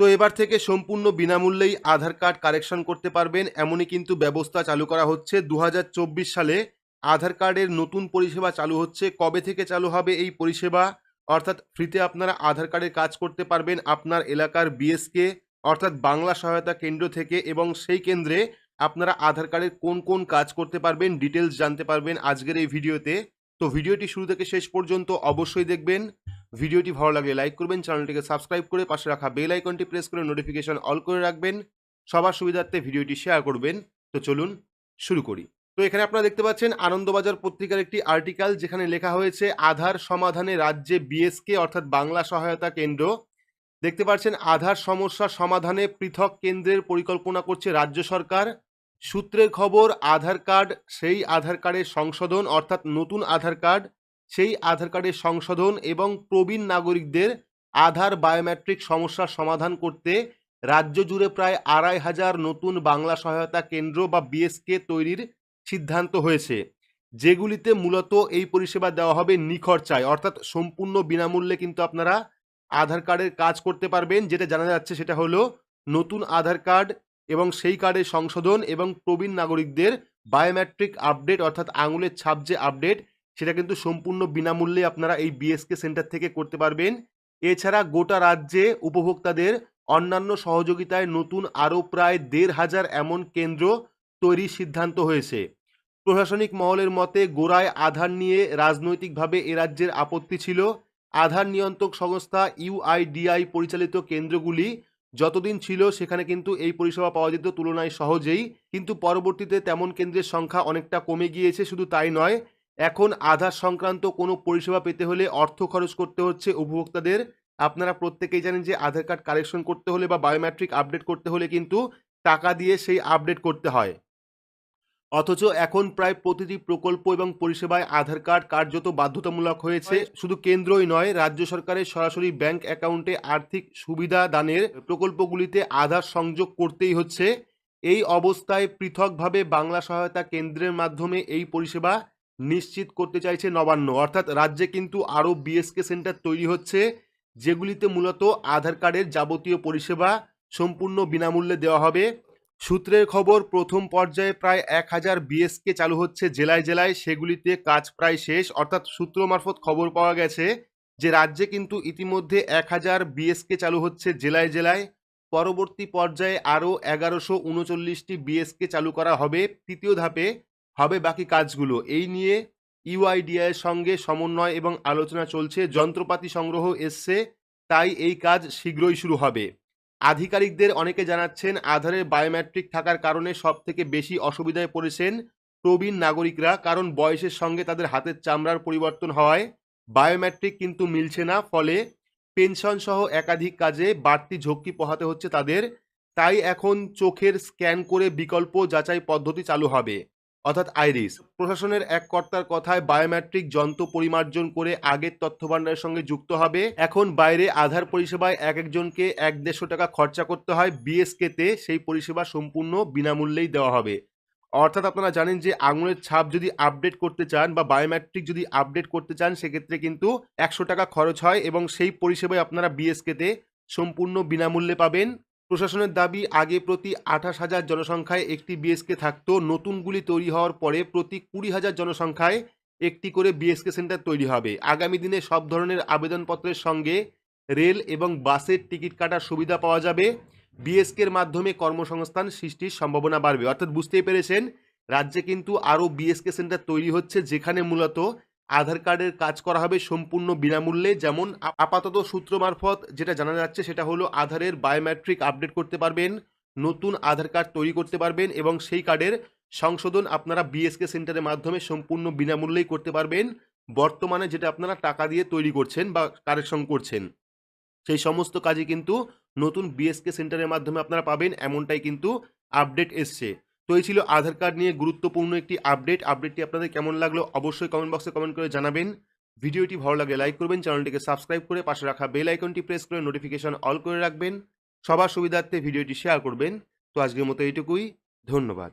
তো এবার থেকে সম্পূর্ণ বিনামূল্যেই আধার কার্ড কারেকশন করতে পারবেন, এমনই কিন্তু ব্যবস্থা চালু করা হচ্ছে। 2024 সালে আধার কার্ডের নতুন পরিষেবা চালু হচ্ছে। কবে থেকে চালু হবে এই পরিষেবা? অর্থাৎ ফ্রিতে আপনারা আধার কার্ডের কাজ করতে পারবেন আপনার এলাকার বিএসকে অর্থাৎ বাংলা সহায়তা কেন্দ্র থেকে, এবং সেই কেন্দ্রে আপনারা আধার কার্ডের কোন কোন কাজ করতে পারবেন ডিটেলস জানতে পারবেন আজকের এই ভিডিওতে। তো ভিডিওটি শুরু থেকে শেষ পর্যন্ত অবশ্যই দেখবেন। ভিডিওটি ভালো লাগলে লাইক করবেন, চ্যানেলটিকে সাবস্ক্রাইব করে পাশে রাখা বেল আইকনটি প্রেস করে নোটিফিকেশন অল করে রাখবেন, সবার সুবিধার্থে ভিডিওটি শেয়ার করবেন। তো চলুন শুরু করি। তো এখানে আপনারা দেখতে পাচ্ছেন আনন্দবাজার পত্রিকার একটি আর্টিকেল, যেখানে লেখা হয়েছে আধার সমাধানে রাজ্যে বিএসকে অর্থাৎ বাংলা সহায়তা কেন্দ্র। দেখতে পাচ্ছেন আধার সমস্যা সমাধানে পৃথক কেন্দ্রের পরিকল্পনা করছে রাজ্য সরকার। সূত্রের খবর, আধার কার্ড সেই আধার কার্ডের সংশোধন অর্থাৎ নতুন আধার কার্ড সেই আধার কার্ডের সংশোধন এবং প্রবীণ নাগরিকদের আধার বায়োমেট্রিক সমস্যার সমাধান করতে রাজ্য জুড়ে প্রায় ২৫০০ নতুন বাংলা সহায়তা কেন্দ্র বা বিএসকে তৈরির সিদ্ধান্ত হয়েছে, যেগুলিতে মূলত এই পরিষেবা দেওয়া হবে নিখরচায় অর্থাৎ সম্পূর্ণ বিনামূল্যে কিন্তু আপনারা আধার কার্ডের কাজ করতে পারবেন। যেটা জানা যাচ্ছে সেটা হলো নতুন আধার কার্ড এবং সেই কার্ডের সংশোধন এবং প্রবীণ নাগরিকদের বায়োমেট্রিক আপডেট অর্থাৎ আঙুলের ছাপ যে আপডেট, সেটা কিন্তু সম্পূর্ণ বিনামূল্যে আপনারা এই বিএসকে সেন্টার থেকে করতে পারবেন। এছাড়া গোটা রাজ্যে উপভোক্তাদের অন্যান্য সহযোগিতায় নতুন আরও প্রায় ১৫০০ এমন কেন্দ্র তৈরির সিদ্ধান্ত হয়েছে। প্রশাসনিক মহলের মতে গোড়ায় আধার নিয়ে রাজনৈতিকভাবে এ রাজ্যের আপত্তি ছিল। আধার নিয়ন্ত্রক সংস্থা ইউআইডিআই পরিচালিত কেন্দ্রগুলি যতদিন ছিল সেখানে কিন্তু এই পরিষেবা পাওয়া যেত তুলনায় সহজেই, কিন্তু পরবর্তীতে তেমন কেন্দ্রের সংখ্যা অনেকটা কমে গিয়েছে। শুধু তাই নয়, এখন আধার সংক্রান্ত কোনো পরিষেবা পেতে হলে অর্থ খরচ করতে হচ্ছে উপভোক্তাদের। আপনারা প্রত্যেকেই জানেন যে আধার কার্ড কারেকশন করতে হলে বা বায়োমেট্রিক আপডেট করতে হলে কিন্তু টাকা দিয়ে সেই আপডেট করতে হয়। অথচ এখন প্রায় প্রতিটি প্রকল্প এবং পরিষেবায় আধার কার্ড কার্যত বাধ্যতামূলক হয়েছে। শুধু কেন্দ্রই নয়, রাজ্য সরকারের সরাসরি ব্যাংক অ্যাকাউন্টে আর্থিক সুবিধা দানের প্রকল্পগুলিতে আধার সংযোগ করতেই হচ্ছে। এই অবস্থায় পৃথকভাবে বাংলা সহায়তা কেন্দ্রের মাধ্যমে এই পরিষেবা নিশ্চিত করতে চাইছে নবান্ন। অর্থাৎ রাজ্যে কিন্তু আরও বিএসকে সেন্টার তৈরি হচ্ছে, যেগুলিতে মূলত আধার কার্ডের যাবতীয় পরিষেবা সম্পূর্ণ বিনামূল্যে দেওয়া হবে। সূত্রের খবর, প্রথম পর্যায়ে প্রায় ১০০০ বিএসকে চালু হচ্ছে জেলায় জেলায়, সেগুলিতে কাজ প্রায় শেষ। অর্থাৎ সূত্র মারফত খবর পাওয়া গেছে যে রাজ্যে কিন্তু ইতিমধ্যে ১০০০ বিএসকে চালু হচ্ছে জেলায় জেলায়। পরবর্তী পর্যায়ে আরও ১১৩৯টি বিএসকে চালু করা হবে। তৃতীয় ধাপে হবে বাকি কাজগুলো। এই নিয়ে ইউআইডিআই এর সঙ্গে সমন্বয় এবং আলোচনা চলছে। যন্ত্রপাতি সংগ্রহ এসছে, তাই এই কাজ শীঘ্রই শুরু হবে। আধিকারিকদের অনেকে জানাচ্ছেন আধারের বায়োমেট্রিক থাকার কারণে সবথেকে বেশি অসুবিধায় পড়েছেন প্রবীণ নাগরিকরা, কারণ বয়সের সঙ্গে তাদের হাতের চামড়ার পরিবর্তন হওয়ায় বায়োমেট্রিক কিন্তু মিলছে না, ফলে পেনশন সহ একাধিক কাজে বাড়তি ঝক্কি পোহাতে হচ্ছে তাদের। তাই এখন চোখের স্ক্যান করে বিকল্প যাচাই পদ্ধতি চালু হবে অর্থাৎ আইরিস। প্রশাসনের এক কর্তার কথায় বায়োমেট্রিক যন্ত্র পরিমার্জন করে আগের তথ্য ভাণ্ডারের সঙ্গে যুক্ত হবে। এখন বাইরে আধার পরিষেবায় এক একজনকে ১-১৫০ টাকা খরচা করতে হয়, বিএসকেতে সেই পরিষেবা সম্পূর্ণ বিনামূল্যেই দেওয়া হবে। অর্থাৎ আপনারা জানেন যে আঙুলের ছাপ যদি আপডেট করতে চান বা বায়োমেট্রিক যদি আপডেট করতে চান, সেক্ষেত্রে কিন্তু ১০০ টাকা খরচ হয় এবং সেই পরিষেবায় আপনারা বিএসকেতে সম্পূর্ণ বিনামূল্যে পাবেন। প্রশাসনের দাবি, আগে প্রতি ২৮,০০০ জনসংখ্যায় একটি বিএসকে থাকতো, নতুনগুলি তৈরি হওয়ার পরে প্রতি ২০,০০০ জনসংখ্যায় একটি করে বিএসকে সেন্টার তৈরি হবে। আগামী দিনে সব ধরনের আবেদনপত্রের সঙ্গে রেল এবং বাসের টিকিট কাটার সুবিধা পাওয়া যাবে। বিএসকের মাধ্যমে কর্মসংস্থান সৃষ্টির সম্ভাবনা বাড়বে। অর্থাৎ বুঝতেই পেরেছেন, রাজ্যে কিন্তু আরও বিএসকে সেন্টার তৈরি হচ্ছে, যেখানে মূলত আধার কার্ডের কাজ করা হবে সম্পূর্ণ বিনামূল্যে। যেমন আপাতত সূত্র মারফত যেটা জানা যাচ্ছে সেটা হলো আধারের বায়োমেট্রিক আপডেট করতে পারবেন, নতুন আধার কার্ড তৈরি করতে পারবেন এবং সেই কার্ডের সংশোধন আপনারা বিএসকে সেন্টারের মাধ্যমে সম্পূর্ণ বিনামূল্যেই করতে পারবেন। বর্তমানে যেটা আপনারা টাকা দিয়ে তৈরি করছেন বা কারেকশন করছেন, সেই সমস্ত কাজই কিন্তু নতুন বিএসকে সেন্টারের মাধ্যমে আপনারা পাবেন, এমনটাই কিন্তু আপডেট এসছে। তো এই ছিল আধার কার্ড নিয়ে গুরুত্বপূর্ণ একটি আপডেটটি আপনাদের কেমন লাগলো অবশ্যই কমেন্ট বক্সে কমেন্ট করে জানাবেন। ভিডিওটি ভালো লাগলে লাইক করবেন, চ্যানেলটিকে সাবস্ক্রাইব করে পাশে রাখা বেল আইকনটি প্রেস করে নোটিফিকেশন অল করে রাখবেন, সবার সুবিধার্থে ভিডিওটি শেয়ার করবেন। তো আজকের মতো এইটুকুই, ধন্যবাদ।